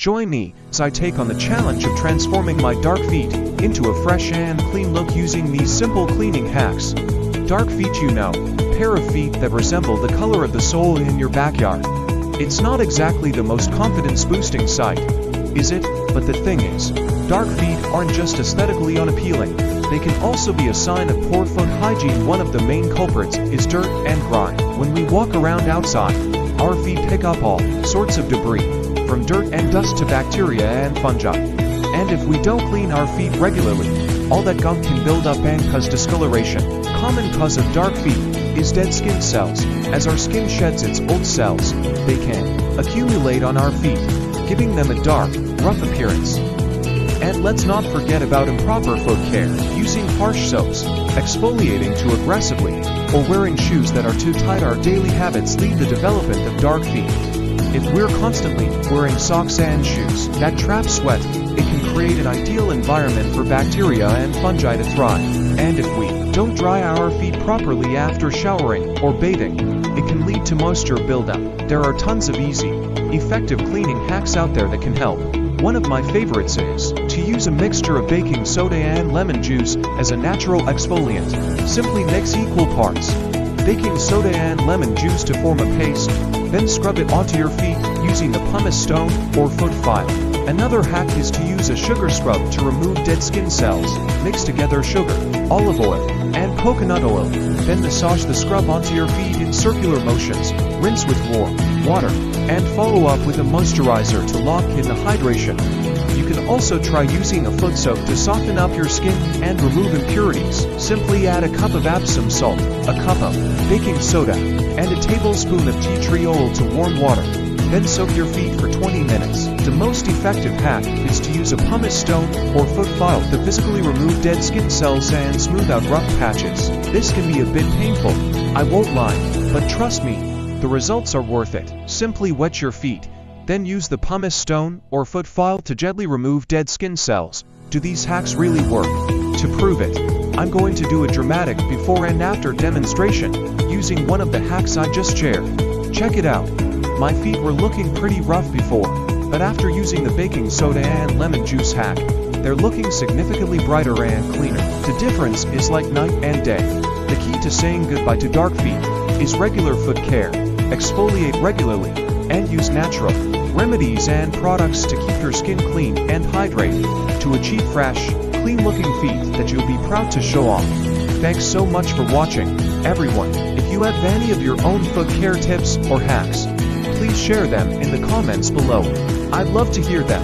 Join me as I take on the challenge of transforming my dark feet into a fresh and clean look using these simple cleaning hacks. Dark feet, you know, pair of feet that resemble the color of the soil in your backyard. It's not exactly the most confidence-boosting sight, is it? But the thing is, dark feet aren't just aesthetically unappealing, they can also be a sign of poor foot hygiene. One of the main culprits is dirt and grime. When we walk around outside, our feet pick up all sorts of debris, from dirt and dust to bacteria and fungi. And if we don't clean our feet regularly, all that gunk can build up and cause discoloration. Common cause of dark feet is dead skin cells. As our skin sheds its old cells, they can accumulate on our feet, giving them a dark, rough appearance. And let's not forget about improper foot care. Using harsh soaps, exfoliating too aggressively, or wearing shoes that are too tight. Our daily habits lead the development of dark feet. If we're constantly wearing socks and shoes that trap sweat, it can create an ideal environment for bacteria and fungi to thrive. And if we don't dry our feet properly after showering or bathing, it can lead to moisture buildup. There are tons of easy, effective cleaning hacks out there that can help. One of my favorites is to use a mixture of baking soda and lemon juice as a natural exfoliant. Simply mix equal parts baking soda and lemon juice to form a paste, then scrub it onto your feet using the pumice stone or foot file. Another hack is to use a sugar scrub to remove dead skin cells. Mix together sugar, olive oil, and coconut oil. Then massage the scrub onto your feet in circular motions. Rinse with warm water, and follow up with a moisturizer to lock in the hydration. You can also try using a foot soak to soften up your skin and remove impurities. Simply add a cup of Epsom salt, a cup of baking soda, and a tablespoon of tea tree oil to warm water. Then soak your feet for 20 minutes. The most effective hack is to use a pumice stone or foot file to physically remove dead skin cells and smooth out rough patches. This can be a bit painful, I won't lie, but trust me, the results are worth it. Simply wet your feet, then use the pumice stone or foot file to gently remove dead skin cells. Do these hacks really work? To prove it, I'm going to do a dramatic before and after demonstration using one of the hacks I just shared. Check it out. My feet were looking pretty rough before, but after using the baking soda and lemon juice hack, they're looking significantly brighter and cleaner. The difference is like night and day. The key to saying goodbye to dark feet is regular foot care. Exfoliate regularly, and use natural remedies and products to keep your skin clean and hydrated to achieve fresh, clean-looking feet that you'll be proud to show off. Thanks so much for watching, everyone. If you have any of your own foot care tips or hacks, please share them in the comments below. I'd love to hear them.